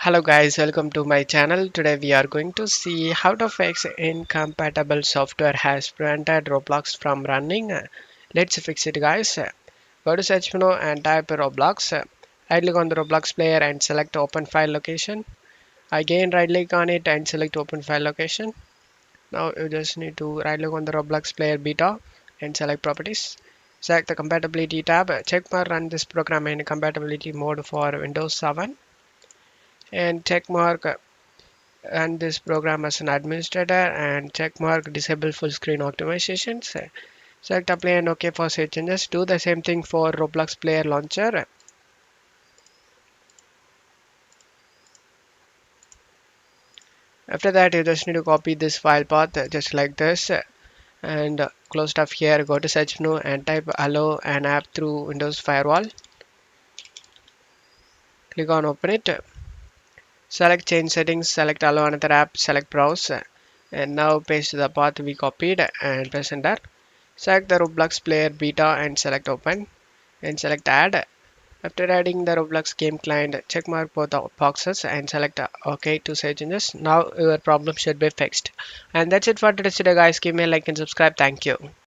Hello guys, welcome to my channel. Today we are going to see how to fix incompatible software has prevented Roblox from running. Let's fix it guys. Go to search menu and type Roblox. Right click on the Roblox player and select open file location. Again right click on it and select open file location. Now you just need to right click on the Roblox player beta and select properties. Select the compatibility tab. Check mark run this program in compatibility mode for Windows 7 and check mark and this program as an administrator and check mark disable full screen optimizations. Select apply and OK for save changes. Do the same thing for Roblox player launcher. After that you just need to copy this file path just like this and close stuff here. Go to search menu and type allow an app through Windows firewall. Click on open it. Select change settings, select allow another app, select browse and now paste the path we copied and press enter. Select the Roblox player beta and select open and select add. After adding the Roblox game client, check mark both the boxes and select OK to save changes. Now your problem should be fixed. And that's it for today's video guys. Give me a like and subscribe. Thank you.